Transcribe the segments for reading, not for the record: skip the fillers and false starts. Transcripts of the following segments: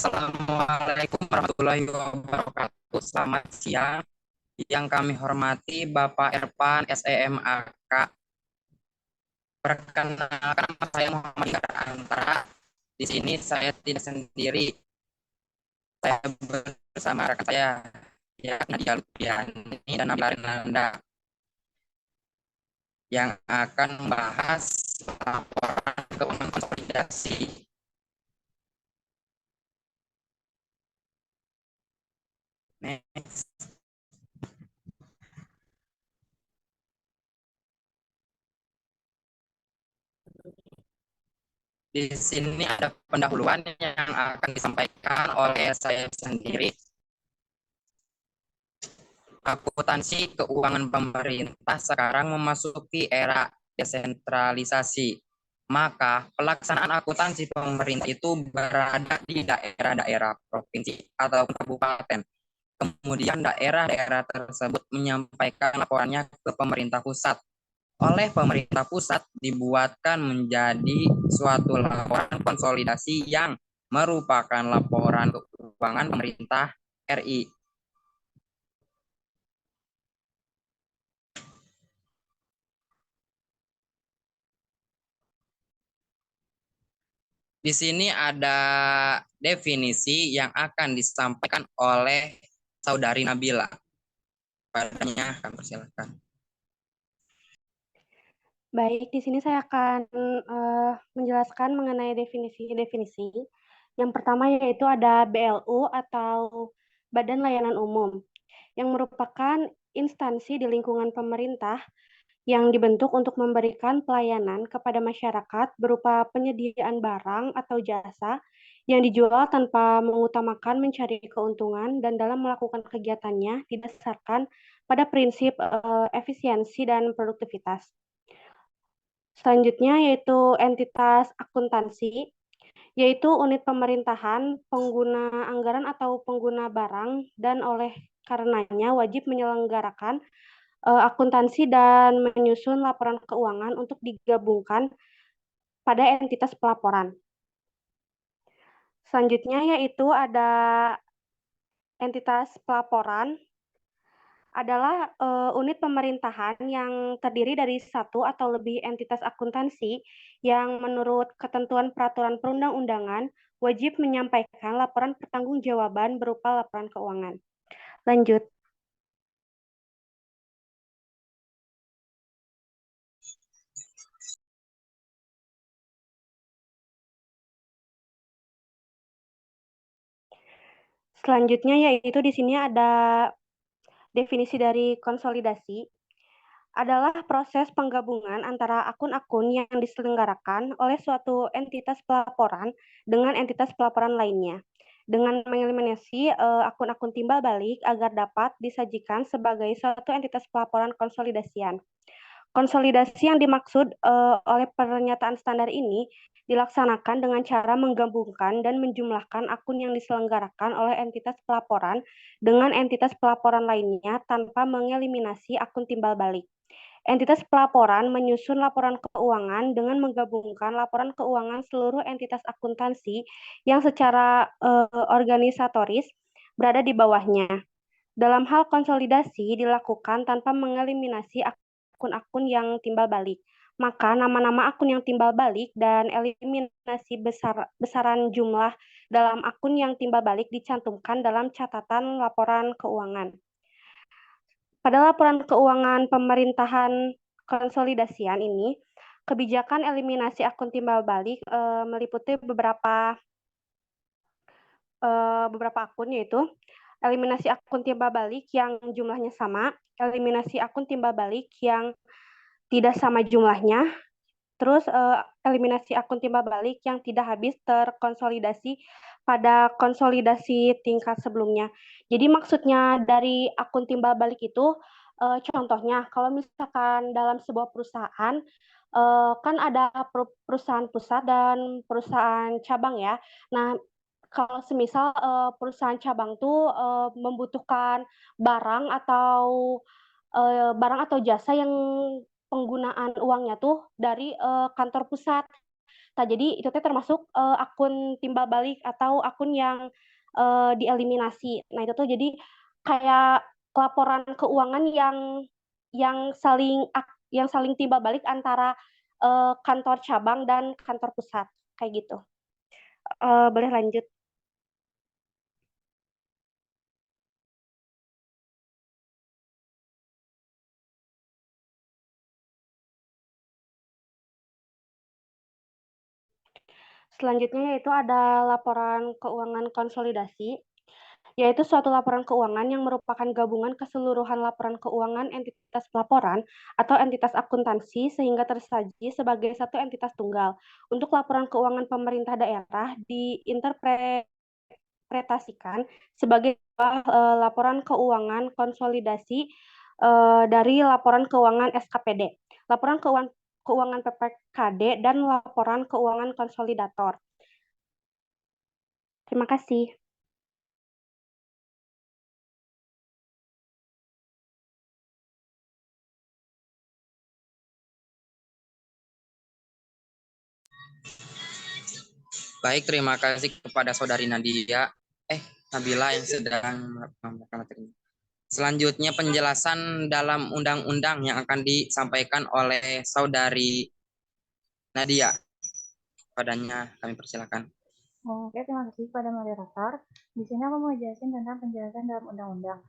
Assalamualaikum warahmatullahi wabarakatuh. Selamat siang. Yang kami hormati Bapak Erpan SEMAK. Perkenalkan, nama saya Muhammad Ikrar Antara. Di sini saya tidak sendiri. Saya bersama rekan saya, yakni Nadia Lutfiani dan Nabila Renanda, yang akan membahas laporan keuangan konsolidasi. Next. Di sini ada pendahuluan yang akan disampaikan oleh saya sendiri. Akuntansi keuangan pemerintah sekarang memasuki era desentralisasi. Maka pelaksanaan akuntansi pemerintah itu berada di daerah-daerah provinsi atau kabupaten. Kemudian daerah-daerah tersebut menyampaikan laporannya ke pemerintah pusat. Oleh pemerintah pusat dibuatkan menjadi suatu laporan konsolidasi yang merupakan laporan keuangan pemerintah RI. Di sini ada definisi yang akan disampaikan oleh Saudari Nabila. Padanya kami persilakan. Baik, di sini saya akan menjelaskan mengenai definisi-definisi. Yang pertama yaitu ada BLU atau Badan Layanan Umum, yang merupakan instansi di lingkungan pemerintah yang dibentuk untuk memberikan pelayanan kepada masyarakat berupa penyediaan barang atau jasa yang dijual tanpa mengutamakan mencari keuntungan dan dalam melakukan kegiatannya didasarkan pada prinsip efisiensi dan produktivitas. Selanjutnya yaitu entitas akuntansi, yaitu unit pemerintahan, pengguna anggaran atau pengguna barang, dan oleh karenanya wajib menyelenggarakan akuntansi dan menyusun laporan keuangan untuk digabungkan pada entitas pelaporan. Selanjutnya yaitu ada entitas pelaporan, adalah unit pemerintahan yang terdiri dari satu atau lebih entitas akuntansi yang menurut ketentuan peraturan perundang-undangan wajib menyampaikan laporan pertanggungjawaban berupa laporan keuangan. Lanjut. Selanjutnya yaitu di sini ada definisi dari konsolidasi, adalah proses penggabungan antara akun-akun yang diselenggarakan oleh suatu entitas pelaporan dengan entitas pelaporan lainnya, dengan mengeliminasi akun-akun timbal balik agar dapat disajikan sebagai suatu entitas pelaporan konsolidasian. Konsolidasi yang dimaksud oleh pernyataan standar ini dilaksanakan dengan cara menggabungkan dan menjumlahkan akun yang diselenggarakan oleh entitas pelaporan dengan entitas pelaporan lainnya tanpa mengeliminasi akun timbal balik. Entitas pelaporan menyusun laporan keuangan dengan menggabungkan laporan keuangan seluruh entitas akuntansi yang secara organisatoris berada di bawahnya. Dalam hal konsolidasi dilakukan tanpa mengeliminasi akun-akun yang timbal balik. Maka nama-nama akun yang timbal balik dan eliminasi besaran jumlah dalam akun yang timbal balik dicantumkan dalam catatan laporan keuangan. Pada laporan keuangan pemerintahan konsolidasian ini, kebijakan eliminasi akun timbal balik meliputi beberapa akun, yaitu eliminasi akun timbal balik yang jumlahnya sama, eliminasi akun timbal balik yang tidak sama jumlahnya, terus eliminasi akun timbal balik yang tidak habis terkonsolidasi pada konsolidasi tingkat sebelumnya. Jadi maksudnya dari akun timbal balik itu contohnya kalau misalkan dalam sebuah perusahaan kan ada perusahaan pusat dan perusahaan cabang ya. Nah, kalau semisal perusahaan cabang tuh membutuhkan barang atau jasa yang penggunaan uangnya tuh dari kantor pusat. Nah, jadi itu teh termasuk, akun timbal balik atau akun yang, dieliminasi. Nah, itu tuh jadi kayak laporan keuangan yang saling timbal balik antara, kantor cabang dan kantor pusat, kayak gitu. Boleh lanjut? Selanjutnya yaitu ada laporan keuangan konsolidasi, yaitu suatu laporan keuangan yang merupakan gabungan keseluruhan laporan keuangan entitas pelaporan atau entitas akuntansi sehingga tersaji sebagai satu entitas tunggal. Untuk laporan keuangan pemerintah daerah diinterpretasikan sebagai laporan keuangan konsolidasi dari laporan keuangan SKPD, laporan keuangan PPKD, dan laporan keuangan konsolidator. Terima kasih. Baik, terima kasih kepada Saudari Nabila yang sedang melakukan materinya. Selanjutnya penjelasan dalam undang-undang yang akan disampaikan oleh Saudari Nadia. Padanya kami persilakan. Oke, terima kasih kepada moderator. Di sini aku mau jelasin tentang penjelasan dalam undang-undang.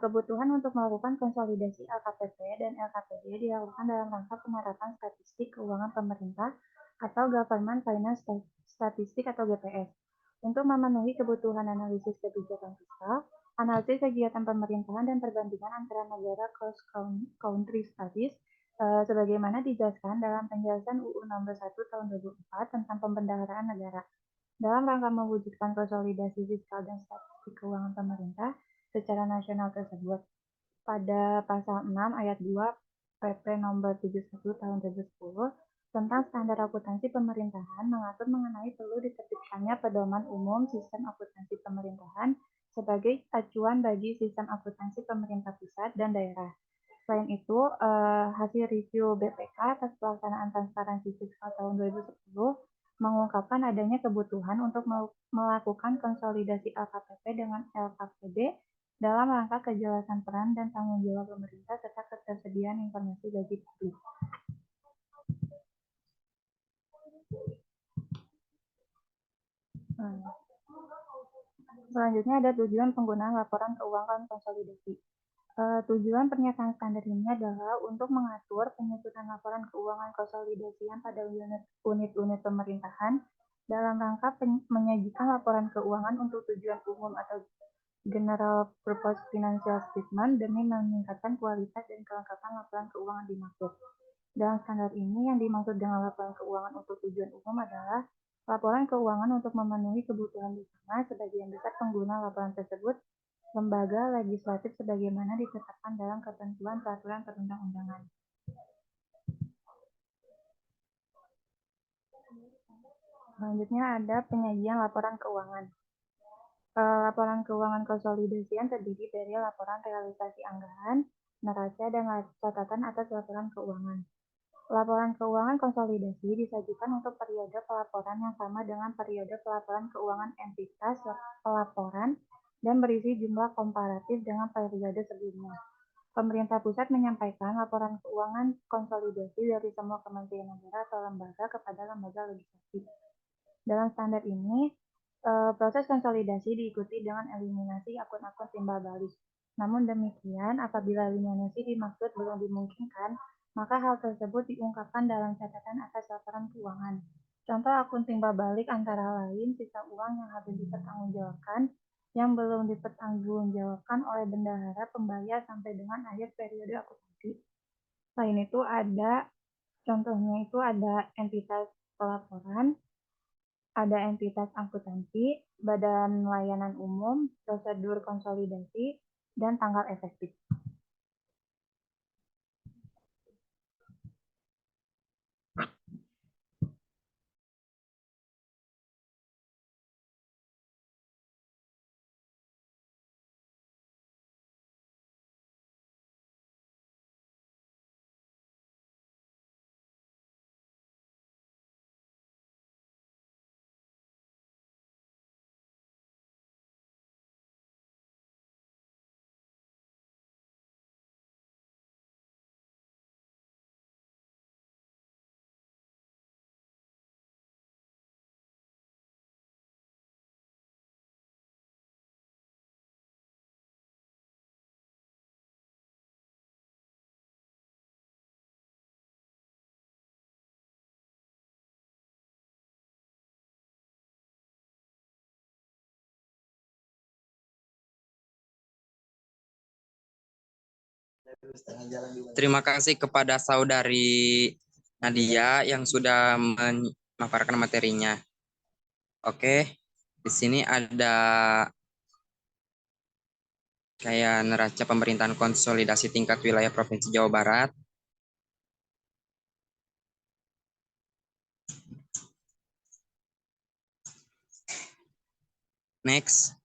Kebutuhan untuk melakukan konsolidasi LKPP dan LKPD dilakukan dalam rangka penerapan statistik keuangan pemerintah atau Government Finance Statistik atau GPS. Untuk memenuhi kebutuhan analisis kebijakan fiskal, analisis kegiatan pemerintahan dan perbandingan antara negara cross country studies sebagaimana dijelaskan dalam penjelasan UU Nomor 1 Tahun 2004 tentang Pembendaharaan Negara. Dalam rangka mewujudkan konsolidasi fiskal dan statistik keuangan pemerintah secara nasional tersebut, pada pasal 6 ayat 2 PP nomor 71 tahun 2010 tentang standar akuntansi pemerintahan mengatur mengenai perlu diterbitkannya pedoman umum sistem akuntansi pemerintahan sebagai acuan bagi sistem akuntansi pemerintah pusat dan daerah. Selain itu, hasil review BPK atas pelaksanaan transparansi fiskal tahun 2010 mengungkapkan adanya kebutuhan untuk melakukan konsolidasi LKPP dengan LKPD dalam rangka kejelasan peran dan tanggung jawab pemerintah serta ketersediaan informasi bagi publik. Selanjutnya ada tujuan penggunaan laporan keuangan konsolidasi. Tujuan pernyataan standar ini adalah untuk mengatur penyusunan laporan keuangan konsolidasian pada unit-unit pemerintahan dalam rangka menyajikan laporan keuangan untuk tujuan umum atau general purpose financial statement demi meningkatkan kualitas dan kelengkapan laporan keuangan dimaksud. Dalam standar ini yang dimaksud dengan laporan keuangan untuk tujuan umum adalah laporan keuangan untuk memenuhi kebutuhan bersama sebagian besar pengguna laporan tersebut lembaga legislatif sebagaimana ditetapkan dalam ketentuan peraturan perundang-undangan. Selanjutnya ada penyajian laporan keuangan. Laporan keuangan konsolidasian terdiri dari laporan realisasi anggaran, neraca, dan catatan atas laporan keuangan. Laporan keuangan konsolidasi disajikan untuk periode pelaporan yang sama dengan periode pelaporan keuangan entitas pelaporan dan berisi jumlah komparatif dengan periode sebelumnya. Pemerintah pusat menyampaikan laporan keuangan konsolidasi dari semua kementerian negara atau lembaga kepada lembaga legislatif. Dalam standar ini, proses konsolidasi diikuti dengan eliminasi akun-akun timbal balik. Namun demikian, apabila eliminasi dimaksud belum dimungkinkan, maka hal tersebut diungkapkan dalam catatan atas laporan keuangan. Contoh akun timbal balik antara lain sisa uang yang harus dipertanggungjawabkan yang belum dipertanggungjawabkan oleh bendahara pembayar sampai dengan akhir periode akuntansi. Selain itu contohnya itu ada entitas pelaporan, ada entitas akuntansi, badan layanan umum, prosedur konsolidasi, dan tanggal efektif. Terima kasih kepada saudari Nadia yang sudah memaparkan materinya. Oke, di sini ada kayak neraca pemerintahan konsolidasi tingkat wilayah Provinsi Jawa Barat. Next.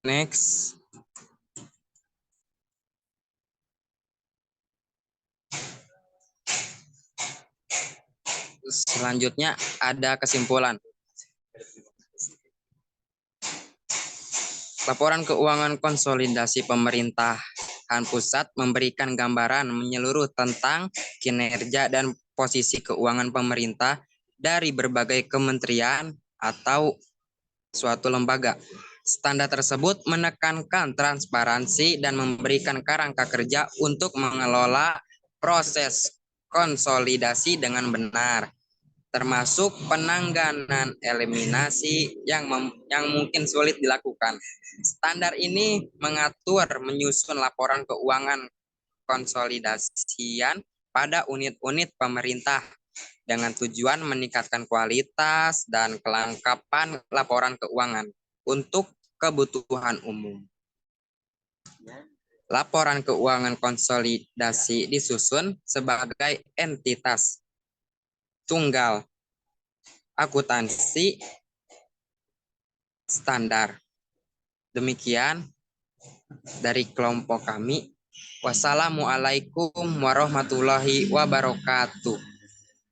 Next. Selanjutnya ada kesimpulan. Laporan keuangan konsolidasi pemerintahan pusat memberikan gambaran menyeluruh tentang kinerja dan posisi keuangan pemerintah dari berbagai kementerian atau suatu lembaga. Standar tersebut menekankan transparansi dan memberikan kerangka kerja untuk mengelola proses konsolidasi dengan benar, termasuk penanganan eliminasi yang mungkin sulit dilakukan. Standar ini mengatur menyusun laporan keuangan konsolidasian pada unit-unit pemerintah dengan tujuan meningkatkan kualitas dan kelengkapan laporan keuangan untuk kebutuhan umum. Laporan keuangan konsolidasi disusun sebagai entitas tunggal akuntansi standar. Demikian dari kelompok kami. Wassalamualaikum warahmatullahi wabarakatuh.